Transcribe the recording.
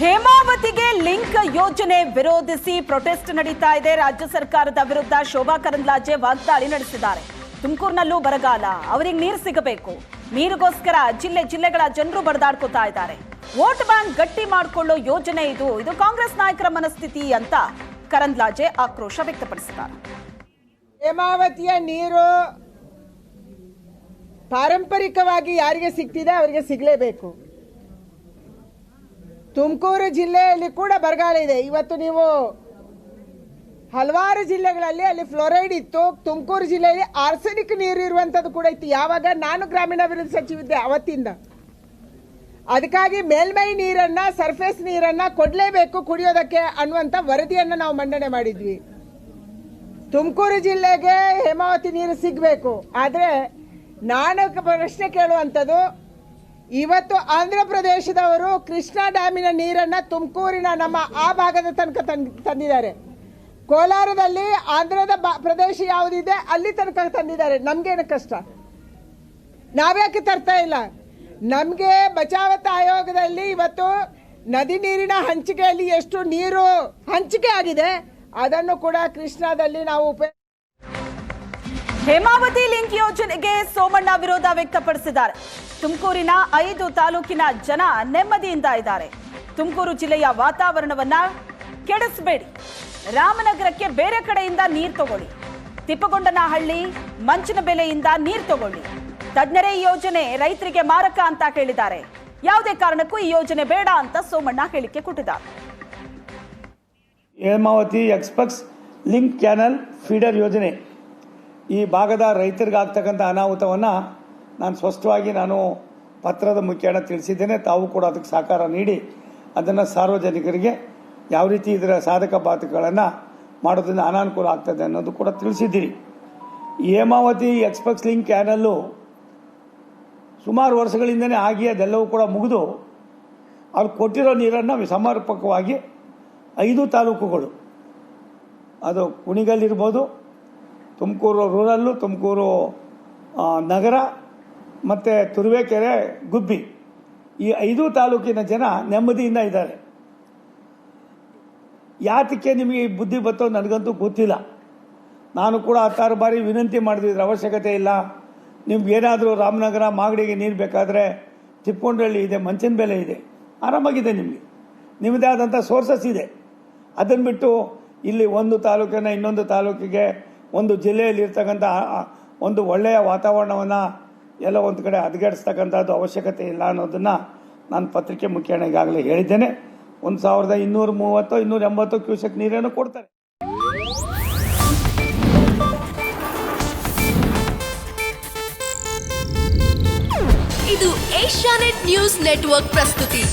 ಹೇಮಾವತಿಗೆ link ಯೋಜನೆ ವಿರೋಧಿಸಿ protest ನಡೀತಾ ಇದೆ. ರಾಜ್ಯ ಸರ್ಕಾರದ ವಿರುದ್ಧ ಶೋಭಾ ಕರಂದ್ಲಾಜೆ ವಾಗ್ದಾಳಿ ನಡೆಸಿದ್ದಾರೆ. ತುಮಕೂರಿನಲ್ಲೂ ಬರಗಾಲ, ಅವರಿಗೆ ನೀರು ಸಿಗಬೇಕು, ನೀರಿಗೋಸ್ಕರ ಜಿಲ್ಲೆಗಳ ಜನರು ಬಡದಾಡ್ಕೋತಾ ಇದ್ದಾರೆ. ವೋಟ್ ಬ್ಯಾಂಕ್ ಗಟ್ಟಿ ಮಾಡಿಕೊಳ್ಳೋ ಯೋಜನೆ ಇದು ಕಾಂಗ್ರೆಸ್ ನಾಯಕರ ಮನಸ್ಥಿತಿ ಅಂತ ಕರಂದ್ಲಾಜೆ ಆಕ್ರೋಶ ವ್ಯಕ್ತಪಡಿಸಿದ್ದಾರೆ. ಹೇಮಾವತಿಯ ನೀರು ಪಾರಂಪರಿಕವಾಗಿ ಯಾರಿಗೆ ಸಿಗ್ತಿದೆ ಅವರಿಗೆ ಸಿಗಲೇಬೇಕು. ತುಮಕೂರು ಜಿಲ್ಲೆಯಲ್ಲಿ ಕೂಡ ಬರಗಾಲ ಇದೆ. ಇವತ್ತು ನೀವು ಹಲವಾರು ಜಿಲ್ಲೆಗಳಲ್ಲಿ ಅಲ್ಲಿ ಫ್ಲೋರೈಡ್ ಇತ್ತು, ತುಮಕೂರು ಜಿಲ್ಲೆಯಲ್ಲಿ ಆರ್ಸೆನಿಕ್ ನೀರು ಇರುವಂಥದ್ದು ಕೂಡ ಇತ್ತು. ಯಾವಾಗ ನಾನು ಗ್ರಾಮೀಣಾಭಿವೃದ್ಧಿ ಸಚಿವಿದ್ದೆ ಅವತ್ತಿಂದ. ಅದಕ್ಕಾಗಿ ಮೇಲ್ಮೈ ನೀರನ್ನ, ಸರ್ಫೇಸ್ ನೀರನ್ನ ಕೊಡಲೇಬೇಕು ಕುಡಿಯೋದಕ್ಕೆ ಅನ್ನುವಂಥ ವರದಿಯನ್ನು ನಾವು ಮಂಡನೆ ಮಾಡಿದ್ವಿ. ತುಮಕೂರು ಜಿಲ್ಲೆಗೆ ಹೇಮಾವತಿ ನೀರು ಸಿಗಬೇಕು. ಆದರೆ ನಾನು ಪ್ರಶ್ನೆ ಕೇಳುವಂಥದ್ದು, ಇವತ್ತು ಆಂಧ್ರ ಪ್ರದೇಶದವರು ಕೃಷ್ಣಾ ಡ್ಯಾಮಿನ ನೀರನ್ನು ತುಮಕೂರಿನ ನಮ್ಮ ಆ ಭಾಗದ ತನಕ ತಂದಿದ್ದಾರೆ. ಕೋಲಾರದಲ್ಲಿ ಆಂಧ್ರದ ಪ್ರದೇಶ ಯಾವುದಿದೆ ಅಲ್ಲಿ ತನಕ ತಂದಿದ್ದಾರೆ. ನಮಗೇನು ಕಷ್ಟ? ನಾವ್ಯಾಕೆ ತರ್ತಾ ಇಲ್ಲ? ನಮಗೆ ಬಚಾವತ್ ಆಯೋಗದಲ್ಲಿ ಇವತ್ತು ನದಿ ನೀರಿನ ಹಂಚಿಕೆಯಲ್ಲಿ ಎಷ್ಟು ನೀರು ಹಂಚಿಕೆ ಆಗಿದೆ ಅದನ್ನು ಕೂಡ ಕೃಷ್ಣಾದಲ್ಲಿ ನಾವು ಹೇಮಾವತಿ ಲಿಂಕ್ ಯೋಜನೆಗೆ ಸೋಮಣ್ಣ ವಿರೋಧ ವ್ಯಕ್ತಪಡಿಸಿದ್ದಾರೆ. ತುಮಕೂರಿನ 5 ತಾಲೂಕಿನ ಜನ ನೆಮ್ಮದಿಯಿಂದ ಇದ್ದಾರೆ. ತುಮಕೂರು ಜಿಲ್ಲೆಯ ವಾತಾವರಣವನ್ನ ಕೆಡಿಸಬೇಡಿ, ರಾಮನಗರಕ್ಕೆ ಬೇರೆ ಕಡೆಯಿಂದ ನೀರು ತಗೊಳ್ಳಿ, ತಿಪ್ಪಗೊಂಡನಹಳ್ಳಿ ಮಂಚಿನ ಬೆಲೆಯಿಂದ ನೀರು ತಗೊಳ್ಳಿ, ತಜ್ಞರೇ ಈ ಯೋಜನೆ ರೈತರಿಗೆ ಮಾರಕ ಅಂತ ಹೇಳಿದ್ದಾರೆ. ಯಾವುದೇ ಕಾರಣಕ್ಕೂ ಈ ಯೋಜನೆ ಬೇಡ ಅಂತ ಸೋಮಣ್ಣ ಹೇಳಿಕೆ ಕೊಟ್ಟಿದ್ದಾರೆ. Hemavathi express link canal feeder ಯೋಜನೆ ಈ ಭಾಗದ ರೈತರಿಗಾಗ್ತಕ್ಕಂಥ ಅನಾಹುತವನ್ನು ನಾನು ಸ್ಪಷ್ಟವಾಗಿ ಪತ್ರದ ಮುಖೇನ ತಿಳಿಸಿದ್ದೇನೆ. ತಾವು ಕೂಡ ಅದಕ್ಕೆ ಸಹಕಾರ ನೀಡಿ ಅದನ್ನು ಸಾರ್ವಜನಿಕರಿಗೆ ಯಾವ ರೀತಿ ಇದರ ಸಾಧಕ ಬಾಧಕಗಳನ್ನು ಮಾಡೋದ್ರಿಂದ ಅನಾನುಕೂಲ ಆಗ್ತದೆ ಅನ್ನೋದು ಕೂಡ ತಿಳಿಸಿದ್ದೀರಿ. ಹೇಮಾವತಿ ಎಕ್ಸ್ಪ್ರೆಸ್ ಲಿಂಕ್ ಕ್ಯಾನಲ್ಲು ಸುಮಾರು ವರ್ಷಗಳಿಂದನೇ ಆಗಿ ಅದೆಲ್ಲವೂ ಕೂಡ ಮುಗಿದು ಅವ್ರು ಕೊಟ್ಟಿರೋ ನೀರನ್ನು ಸಮರ್ಪಕವಾಗಿ 5 ತಾಲೂಕುಗಳು, ಅದು ಕುಣಿಗಲ್ ಇರ್ಬೋದು, ತುಮಕೂರು ರೂರಲ್ಲು, ತುಮಕೂರು ನಗರ ಮತ್ತು ತುರುವೇಕೆರೆ, ಗುಬ್ಬಿ, ಈ 5 ತಾಲೂಕಿನ ಜನ ನೆಮ್ಮದಿಯಿಂದ ಇದ್ದಾರೆ. ಯಾತಕ್ಕೆ ನಿಮಗೆ ಈ ಬುದ್ಧಿ ಬತ್ತೋ ನನಗಂತೂ ಗೊತ್ತಿಲ್ಲ. ನಾನು ಕೂಡ 10 ಬಾರಿ ವಿನಂತಿ ಮಾಡಿದ್ರೆ ಅವಶ್ಯಕತೆ ಇಲ್ಲ, ನಿಮ್ಗೇನಾದರೂ ರಾಮನಗರ ಮಾಗಡಿಗೆ ನೀರು ಬೇಕಾದರೆ ತಿಪ್ಪಗೊಂಡಹಳ್ಳಿ ಇದೆ, ಮಂಚಿನ ಬೆಲೆ ಇದೆ, ಆರಾಮಾಗಿದೆ. ನಿಮ್ಮದೇ ಆದಂಥ ಸೋರ್ಸಸ್ ಇದೆ. ಅದನ್ನು ಬಿಟ್ಟು ಇಲ್ಲಿ ಒಂದು ತಾಲೂಕಿನ ಇನ್ನೊಂದು ತಾಲೂಕಿಗೆ, ಒಂದು ಜಿಲ್ಲೆಯಲ್ಲಿ ಇರ್ತಕ್ಕಂಥ ಒಂದು ಒಳ್ಳೆಯ ವಾತಾವರಣವನ್ನು ಎಲ್ಲ ಒಂದು ಕಡೆ ಹದಗೆಡಿಸ್ತಕ್ಕಂಥದ್ದು ಅವಶ್ಯಕತೆ ಇಲ್ಲ ಅನ್ನೋದನ್ನು ನಾನು ಪತ್ರಿಕೆ ಮುಖೇನ ಈಗಾಗಲೇ ಹೇಳಿದ್ದೇನೆ. 1230-280 ಕ್ಯೂಸೆಕ್ ನೀರನ್ನು ಕೊಡ್ತಾರೆ. ಇದು ಏಷ್ಯಾನೆಟ್ ನ್ಯೂಸ್ ನೆಟ್ವರ್ಕ್ ಪ್ರಸ್ತುತಿ.